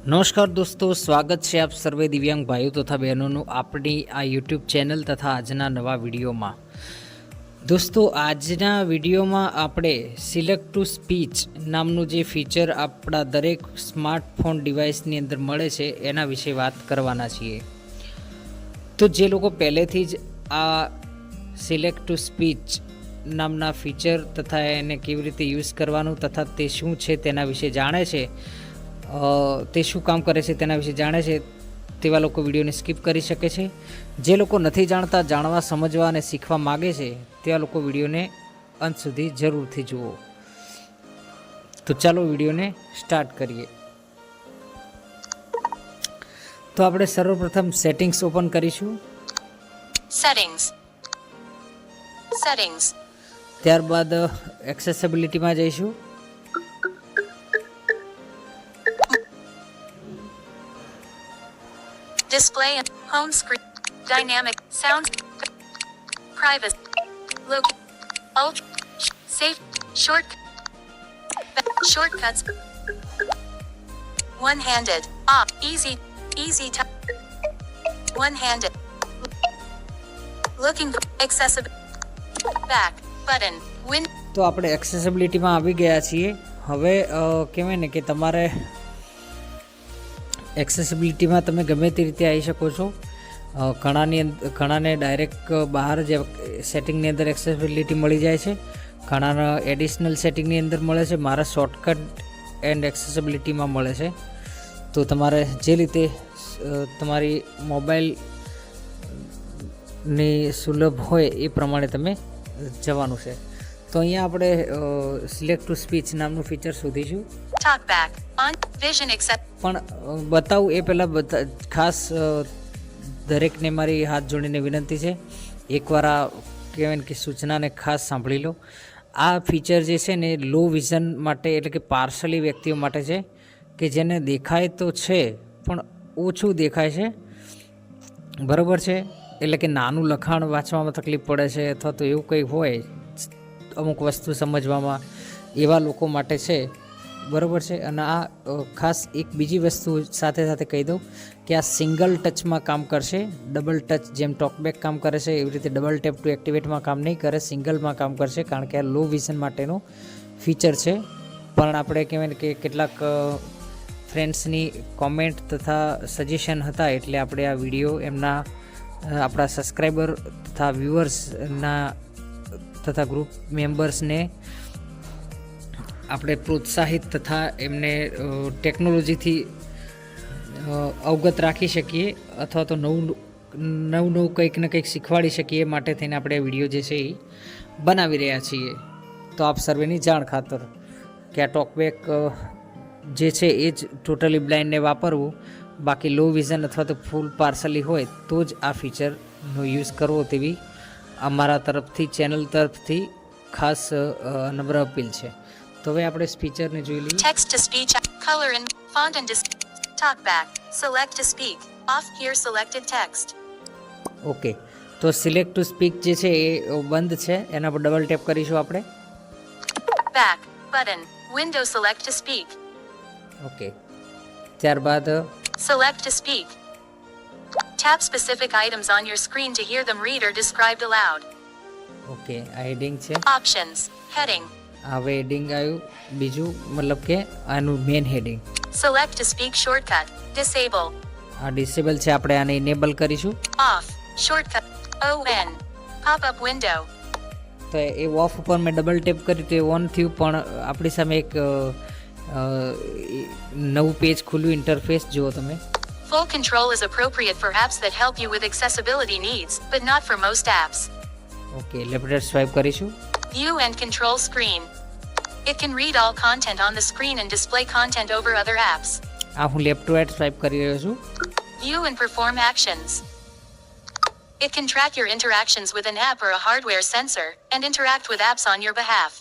નમસ્કાર દોસ્તો, સ્વાગત છે આપ સર્વે દિવ્યાંગ ભાઈઓ તથા બહેનોનું આપણી આ યુટ્યુબ ચેનલ તથા આજના નવા વિડીયોમાં. દોસ્તો, આજના વિડીયોમાં આપણે સિલેક્ટ ટુ સ્પીચ નામનું જે ફીચર આપણા દરેક સ્માર્ટફોન ડિવાઇસની અંદર મળે છે એના વિશે વાત કરવાના છીએ. તો જે લોકો પહેલેથી જ આ સિલેક્ટ ટુ સ્પીચ નામના ફીચર તથા એને કેવી રીતે યુઝ કરવાનું તથા તે શું છે તેના વિશે જાણે છે, તે શું કામ કરે છે તેના વિશે જાણે છે, તેવા લોકો વિડીયોને સ્કીપ કરી શકે છે. જે લોકો નથી જાણતા, જાણવા, સમજવા અને શીખવા માગે છે તેવા લોકો વિડીયોને અંત સુધી જરૂરથી જુઓ. તો ચાલો વિડીયોને સ્ટાર્ટ કરીએ. તો આપણે સર્વપ્રથમ સેટિંગ્સ ઓપન કરીશું. સેટિંગ્સ ત્યારબાદ એક્સેસિબિલિટીમાં જઈશું. display and home screen dynamic sound privacy look ultra safe shortcuts one-handed easy one-handed looking accessible back button win. તો આપણે એક્સેસિબિલિટીમાં આવી ગયા છીએ. હવે કહેવાય ને કે તમારે એક્સેસિબિલિટીમાં તમે ગમે તે રીતે આવી શકો છો. ઘણાને ડાયરેક્ટ બહાર જ સેટિંગની અંદર એક્સેસિબિલિટી મળી જાય છે, ઘણાને એડિશનલ સેટિંગની અંદર મળે છે. મારા શોર્ટકટ એન્ડ એક્સેસિબિલિટીમાં મળે છે. તો તમારે જે રીતે તમારી મોબાઈલની સુલભ હોય એ પ્રમાણે તમે જવાનું છે. તો અહીંયા આપણે સિલેક્ટ ટુ સ્પીચ નામનું ફીચર શોધીશું. talkback on vision accept પણ બતાવું એ પહેલાં ખાસ દરેકને મારી હાથ જોડીને વિનંતી છે, એકવાર આ કહેવાય ને કે સૂચનાને ખાસ સાંભળી લો. આ ફીચર જે છે ને લો વિઝન માટે, એટલે કે પાર્શલી વ્યક્તિઓ માટે છે, કે જેને દેખાય તો છે પણ ઓછું દેખાય છે, બરાબર છે. એટલે કે નાનું લખાણ વાંચવામાં તકલીફ પડે છે અથવા તો એવું કંઈ હોય અમુક વસ્તુ સમજવામાં, એવા લોકો માટે છે, બરાબર છે. અને આ ખાસ એક બીજી વસ્તુ સાથે સાથે કહી દઉં કે આ સિંગલ ટચમાં કામ કરશે. ડબલ ટચ જેમ ટોકબેક કામ કરે છે એવી રીતે ડબલ ટેપ ટુ એક્ટિવેટમાં કામ નહીં કરે, સિંગલમાં કામ કરશે, કારણ કે આ લો વિઝન માટેનું ફીચર છે. પણ આપણે કહેવાય કે કેટલાક ફ્રેન્ડ્સની કોમેન્ટ તથા સજેશન હતા એટલે આપણે આ વિડીયો આપણા સબસ્ક્રાઈબર તથા વ્યુઅર્સના તથા ગ્રુપ મેમ્બર્સને આપણે પ્રોત્સાહિત તથા એમને ટેકનોલોજીથી અવગત રાખી શકીએ અથવા તો નવું કંઈક ને કંઈક શીખવાડી શકીએ માટે થઈને આપણે વિડીયો જે છે એ બનાવી રહ્યા છીએ. તો આપ સર્વેની જાણ ખાતર કે આ ટોકબેક જે છે એ જ ટોટલી બ્લાઇન્ડને વાપરવું, બાકી લો વિઝન અથવા તો ફૂલ પાર્સલી હોય તો જ આ ફીચરનો યુઝ કરવો, તેવી અમારા તરફથી, ચેનલ તરફથી ખાસ નમ્ર અપીલ છે. તો હવે આપણે ફીચરને જોઈ લઈએ. text to speech color and font and talkback select to speak off here selected text okay, તો સિલેક્ટ ટુ સ્પીક જે છે એ બંધ છે, એના પર ડબલ ટેપ કરીશું આપણે. back button window select to speak okay, ત્યારબાદ select to speak tap specific items on your screen to hear them read or described aloud. Okay, આ હેડિંગ છે. options heading હવે હેડિંગ આવ્યું બીજું, મતલબ કે આનું main heading. select to speak shortcut disable આ ડિસેબલ છે, આપણે આને ઇનેબલ કરીશું. off shortcut on pop up window તો એ ઓફ ઉપર મેં ડબલ ટેપ કર્યું તો એ ઓન થયું, પણ આપણી સામે એક નવું પેજ ખુલ્લું, ઇન્ટરફેસ જુઓ તમે. full control is appropriate for apps that help you with accessibility needs but not for most apps. Okay, left swipe કરીશું. View and control screen. It can read all content on the screen and display content over other apps. આ હું left to right swipe કરી રહ્યો છું. View and perform actions. It can track your interactions with an app or a hardware sensor and interact with apps on your behalf.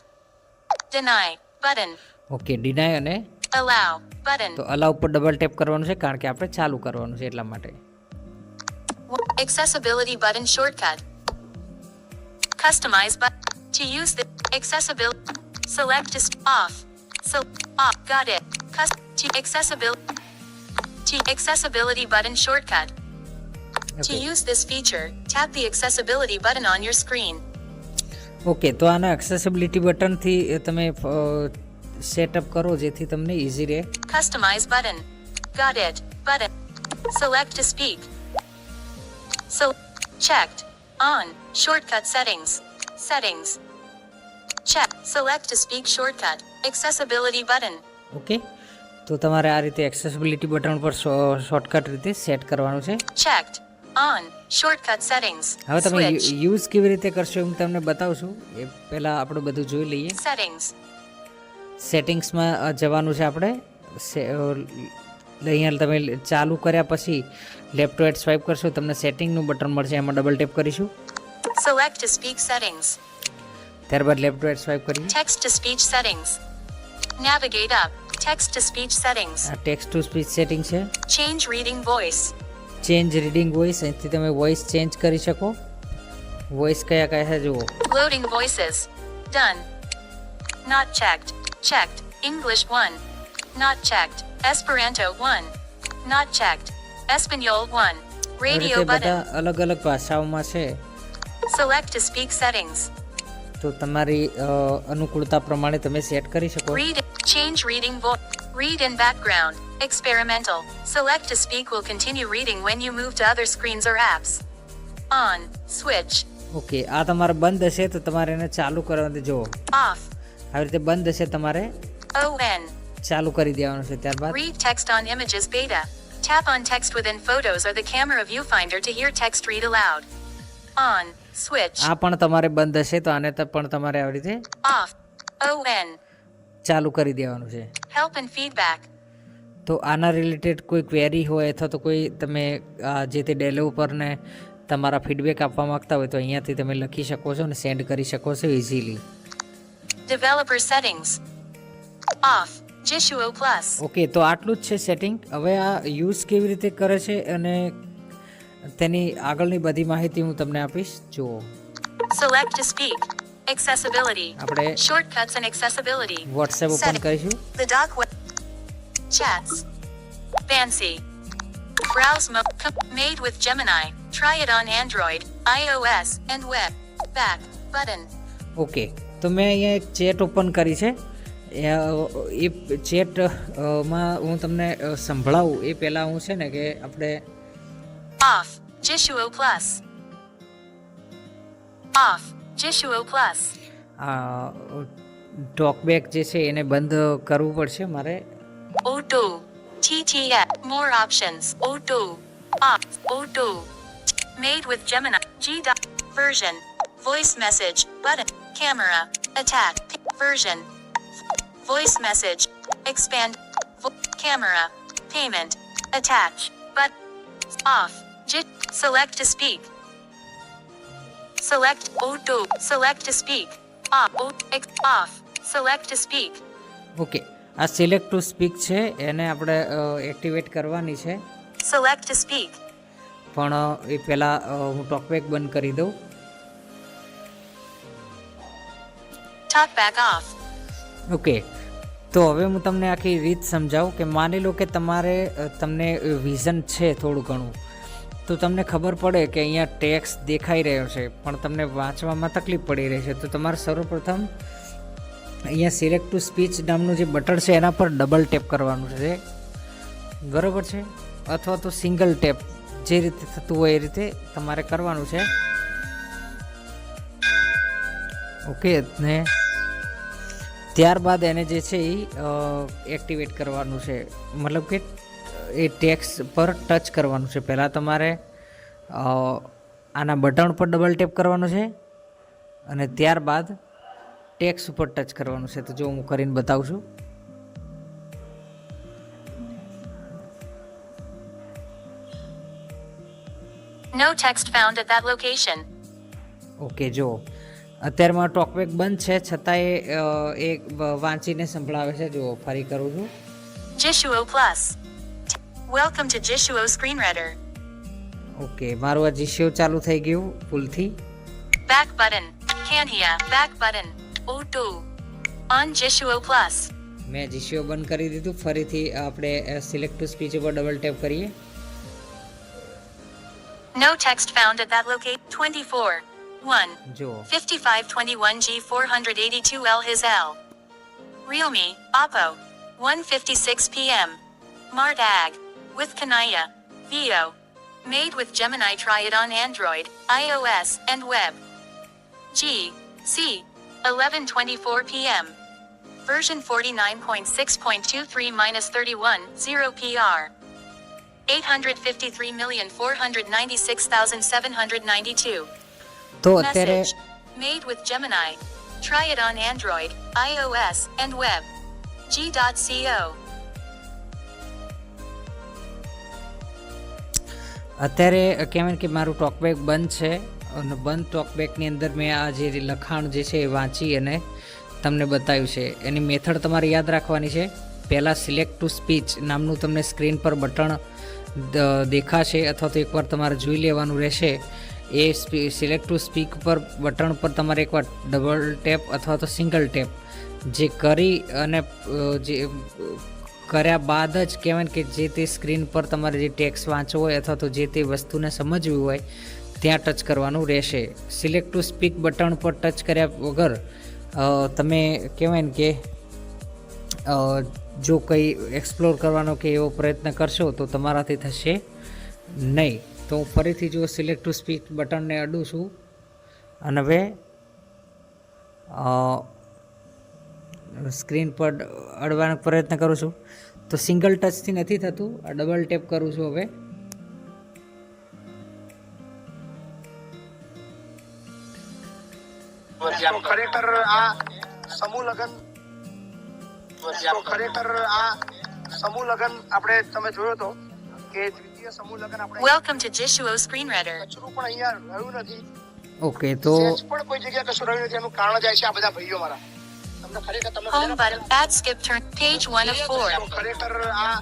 Deny button. Okay, deny અને Allow button. તો અલાઉ ઉપર double tap કરવાનું છે કારણ કે આપણે ચાલુ કરવાનું છે એટલા માટે. Accessibility button shortcut. Customize button. To use the accessibility select is off. So off got it. To accessibility Accessibility button shortcut. To use this feature, tap the accessibility button on your screen. Okay, તો આના accessibility બટનથી તમે setup કરો જેથી તમને easy રહે. Customize button. Got it. Button. Select to speak. So checked. On. Shortcut settings. Settings. Check. Select to speak shortcut. Accessibility button. Okay, તો તમારે આ રીતે એક્સેસિબિલિટી બટન પર શોર્ટકટ રીતે સેટ કરવાનું છે. Checked. On. Shortcut settings. હવે તમે Switch. યુઝ કેવી રીતે કરશો હું તમને બતાવશું. એ પહેલાં આપણે બધું જોઈ લઈએ. Settings. સેટિંગ્સમાં જવાનું છે આપણે. અહીંયા તમે ચાલુ કર્યા પછી લેફ્ટ ટુ રાઈટ સ્વાઇપ કરશો તમને સેટિંગનું બટન મળશે, એમાં ડબલ ટેપ કરીશું. Select to speak settings. ત્યારબાદ લેફ્ટ ટુ રાઈટ સ્વાઇપ કરીએ. Text to speech settings. Navigate up. Text to speech settings. આ ટેક્સ્ટ ટુ સ્પીચ સેટિંગ છે. Change reading voice. Change reading voice, અહીંથી તમે voice change કરી શકો. Voice કયા કયા છે જુઓ. Loading voices. Done. Not checked. Checked. English 1. Not checked. Esperanto 1. Not checked. Espanol 1. આવી Radio રીતે button. બધા અલગ અલગ ભાષાઓમાં છે, Select to speak settings. તો તમારી અનુકૂળતા પ્રમાણે તમે સેટ કરી શકો. Read. Change reading voice. Read in background. Experimental. Select to speak will continue reading when you move to other screens or apps. On. Switch. Okay, આ તમારે બંધ હશે તો તમારે એને ચાલુ કરવાનું. જુઓ Off. આવી રીતે બંધ હશે તમારે On. ચાલુ કરી દેવાનું છે. ત્યારબાદ Read text on images beta. Tap on text within photos or the camera viewfinder to hear text read aloud. On. Switch. આ પણ તમારે બંધ હશે તો આને પણ તમારે આવી રીતે Off. On. ચાલુ કરી દેવાનું છે. Help and feedback. તો આના રિલેટેડ કોઈ ક્વેરી હોય અથવા તો કોઈ તમે જે તે ડેવલપરને તમારા ફીડબેક આપવા માંગતા હોય તો અહીંયાથી તમે લખી શકો છો અને સેન્ડ કરી શકો છો easily. Developer settings. Off. Jishuo Plus. Okay, તો આટલું જ છે સેટિંગ. હવે આ યુઝ કેવી રીતે કરે છે અને તેની આગળની બધી માહિતી હું તમને આપીશ. જુઓ Select to speak. Accessibility. આપણે Shortcuts and accessibility. WhatsApp open Setting. કરીશું. The dock web. Chats. Fancy. Browse mode. Made with Gemini. Try it on Android, iOS, and web. Back button. Okay, તો મેં અહીંયા એક ચેટ ઓપન કરી છે. એ chat માં હું તમને સંભળાવું એ પહેલાં હું છે ને કે આપણે Off. Jishuo Plus. Off. Jishuo Plus. Talkback જે છે એને બંધ કરવું પડશે મારે. Auto. TTF. More options. Auto. Off. Auto. Made with Gemini. G. Version. Voice message. Button. Camera. Attack. Version. Voice message. Expand. Camera. Payment. Attach. But. Off. Select to speak. Select. Auto. Select to speak. Off. Select to speak. Okay, આ select to speak છે એને આપણે activate કરવાની છે. Select to speak. પણ એ પહેલાં હું talkback બંધ કરી દઉં. Talk back off. ઓકે, તો હવે હું તમને આખી રીત સમજાવું કે માની લો કે તમને વિઝન છે થોડું ઘણું, તો તમને ખબર પડે કે અહીંયા ટેક્સ્ટ દેખાઈ રહ્યો છે પણ તમને વાંચવામાં તકલીફ પડી રહી છે. તો તમારે સર્વપ્રથમ અહીંયા સિલેક્ટ ટુ સ્પીચ નામનું જે બટન છે એના પર ડબલ ટેપ કરવાનું છે, બરાબર છે, અથવા તો સિંગલ ટેપ, જે રીતે થતું હોય એ રીતે તમારે કરવાનું છે. ઓકે, ને ત્યારબાદ એને જે છે એ એક્ટિવેટ કરવાનું છે, મતલબ કે એ ટેક્સ્ટ પર ટચ કરવાનું છે. પહેલાં તમારે આના બટન પર ડબલ ટેપ કરવાનું છે અને ત્યારબાદ ટેક્સ્ટ ઉપર ટચ કરવાનું છે. તો જો હું કરીને બતાવું છું. No text found at that location. Okay, જો અત્યારમાં ટોકબેક બંધ છે છતાંય એ વાંચીને સંભળાવે છે. જો ફરી કરું છું. Jishuo Plus. Welcome to Jishuo Screen Reader. Okay, મારું આ જીશિયો ચાલુ થઈ ગયું ભૂલથી. Back button. Canhia. Back button. Auto. On Jishuo Plus. મેં જીસીઓ બંધ કરી દીધું. ફરીથી આપણે સિલેક્ટ ટુ સ્પીચ ઉપર ડબલ ટેપ કરીએ. No text found at that location. 24. 1. જુઓ 5521 G482L his L. Realme, Oppo. 1:56 p.m. Mart Ag. With Kanaya. Vio. Made with Gemini. Try it on Android, iOS, and web. G. C. 11:24 p.m. Version 49.6.23-31, 0 PR. 853,496,792. તો અત્યારે Message. Made with Gemini. Try it on Android, iOS, and web. G.co. અત્યારે કહેવાય કે મારું talkback બંધ છે અને બંધ ટોકબેકની અંદર મેં આ જે લખાણ જે છે એ વાંચી અને તમને બતાવ્યું છે. એની મેથડ તમારે યાદ રાખવાની છે. પહેલાં સિલેક્ટ ટુ સ્પીચ નામનું તમને સ્ક્રીન પર બટન દેખાશે અથવા તો એકવાર તમારે જોઈ લેવાનું રહેશે. એ સિલેક્ટ ટુ સ્પીક પર બટન પર તમારે એકવાર ડબલ ટેપ અથવા તો સિંગલ ટેપ જે કરી અને જે કર્યા બાદ જ કહેવાય કે જે તે સ્ક્રીન પર તમારે જે ટેક્સ્ટ વાંચવો હોય અથવા તો જે તે વસ્તુને સમજવી હોય ત્યાં ટચ કરવાનું રહેશે. સિલેક્ટ ટુ સ્પીક બટન પર ટચ કર્યા વગર તમે કહેવાય ને કે જો કંઈ એક્સપ્લોર કરવાનો કે એવો પ્રયત્ન કરશો તો તમારાથી થશે નહીં. તો હું ફરીથી જો સિલેક્ટ ટુ સ્પીક બટનને અડું છું અને હવે સ્ક્રીન પર અડવાનો પ્રયત્ન કરું છું તો સિંગલ ટચથી નથી થતું. આ ડબલ ટેપ કરું છું હવે. ખરેખર આ સમૂહ લગન આપણે તમે જોયો તો કે દ્વિતીય સમૂહ લગન આપણે Welcome to Jishuo Screen Reader. કચરું પણ અહીંયા રહ્યું નથી. ઓકે તો સેજ પણ કોઈ જગ્યાએ કશું રહ્યું નથી. એનું કારણ જાય છે આ બધા ભાઈઓ મારા. તમને ખરેખર તમને Home button. Add skip turn. Page 1 of 4. ખરેખર આ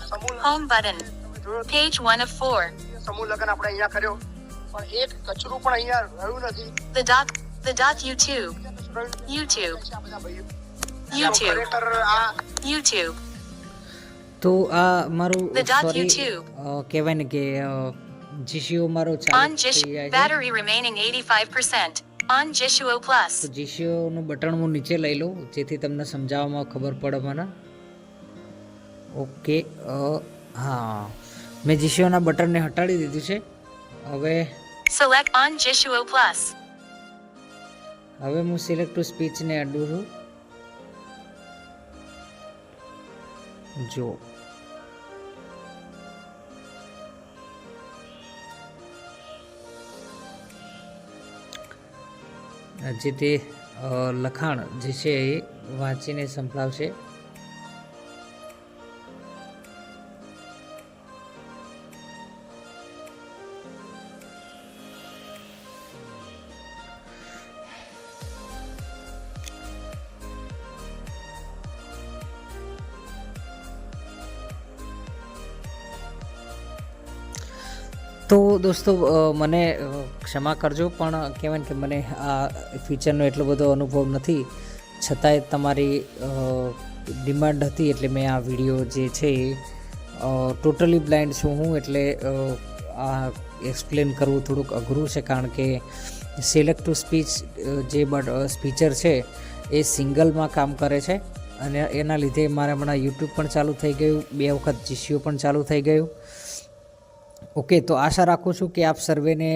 સમૂહ Home button. Page 1 of 4. સમૂહ લગન આપણે અહીંયા કર્યો પણ એક કચરું પણ અહીંયા રહ્યું નથી. The dot YouTube. YouTube. આ બધા ભાઈઓ YouTube. ખરેખર આ YouTube. તો આ મારું The dot સોરી YouTube. કહેવાય ને કે જીસીઓ મારો On ચાલુ Jish. થઈ જાય છે. Battery remaining 85%. On Jishuo Plus. તો જીસીઓનું બટન હું નીચે લઈ લઉં જેથી તમને સમજાવવામાં ખબર પડે મને. ઓકે હા મેં જીસીઓના બટનને હટાડી દીધું છે. હવે Select on Jishuo Plus. હવે હું સિલેક્ટ ટુ સ્પીચને અડું છું. જો જે તે લખાણ જે છે એ વાંચીને સંભળાવશે. તો દોસ્તો મને ક્ષમા કરજો પણ કહેવાય કે મને આ ફીચરનો એટલો બધો અનુભવ નથી. છતાંય તમારી ડિમાન્ડ હતી એટલે મેં આ વિડીયો જે છે એ ટોટલી બ્લાઇન્ડ છું હું એટલે આ એક્સપ્લેન કરવું થોડુંક અઘરું છે કારણ કે સિલેક્ટ ટુ સ્પીચ જે ફીચર છે એ સિંગલમાં કામ કરે છે અને એના લીધે મારે હમણાં યુટ્યુબ પણ ચાલુ થઈ ગયું, 2 વખત જીસીઓ પણ ચાલુ થઈ ગયું. ઓકે તો આશા રાખું છું કે આપ સર્વેને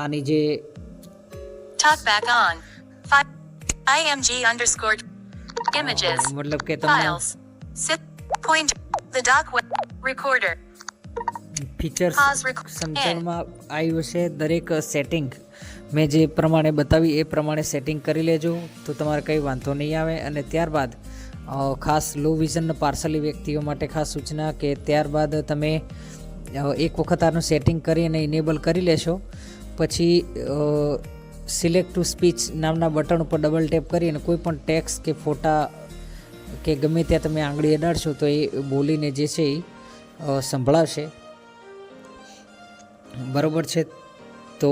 આની જે Talkback on. IMG underscore images. મતલબ કે તમને Files. Sit. Point. The doc web. Recorder. Features Pause સમજણમાં આવ્યું છે. દરેક સેટિંગ મેં જે પ્રમાણે બતાવી એ પ્રમાણે સેટિંગ કરી લેજો તો તમારે કંઈ વાંધો નહીં આવે. અને ત્યારબાદ ખાસ લો વિઝન પાર્સલી વ્યક્તિઓ માટે ખાસ સૂચના કે ત્યારબાદ તમે એક વખત આનું સેટિંગ કરી અને ઇનેબલ કરી લેશો પછી સિલેક્ટ ટુ સ્પીચ નામના બટન ઉપર ડબલ ટેપ કરી અને કોઈ પણ ટેક્સ્ટ કે ફોટા કે ગમે ત્યાં તમે આંગળી અડાડશો તો એ બોલીને જે છે એ સંભળાવશે. બરાબર છે. તો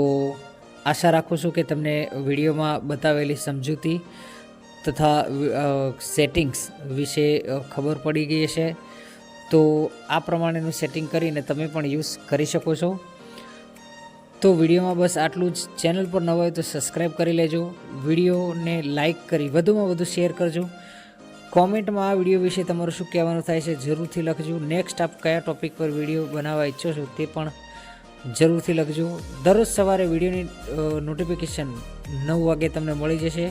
આશા રાખું છું કે તમને વિડીયોમાં બતાવેલી સમજૂતી તથા સેટિંગ્સ વિશે ખબર પડી ગઈ છે. તો આ પ્રમાણેનું સેટિંગ કરીને તમે પણ યુઝ કરી શકો છો. તો વિડીયોમાં બસ આટલું જ. ચેનલ પર નવા હોય તો સબસ્ક્રાઈબ કરી લેજો. વિડીયોને લાઇક કરી વધુમાં વધુ શેર કરજો. કોમેન્ટમાં આ વિડીયો વિશે તમારું શું કહેવાનું થાય છે જરૂરથી લખજો. નેક્સ્ટ આપ કયા ટૉપિક પર વિડીયો બનાવવા ઈચ્છો છો તે પણ જરૂરથી લખજો. દરરોજ સવારે વિડીયોની નોટિફિકેશન 9 વાગે તમને મળી જશે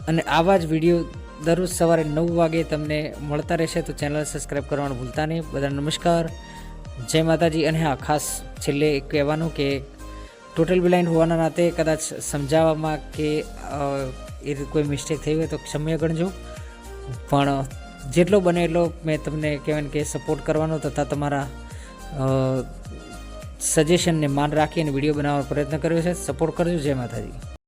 અને આવા જ વિડીયો દરરોજ સવારે 9 વાગે તમને મળતા રહેશે. તો ચેનલ સબસ્ક્રાઈબ કરવાનું ભૂલતા નહીં. બધા નમસ્કાર, જય માતાજી. અને હા, ખાસ છેલ્લે કહેવાનું કે ટોટલ બ્લાઇન્ડ હોવાના નાતે કદાચ સમજાવવામાં કે એ કોઈ મિસ્ટેક થઈ હોય તો ક્ષમ્ય ગણજો. પણ જેટલો બને એટલો મેં તમને કહેવાય કે સપોર્ટ કરવાનો તથા તમારા સજેશનને માન રાખીને વિડીયો બનાવવાનો પ્રયત્ન કર્યો છે. સપોર્ટ કરજો. જય માતાજી.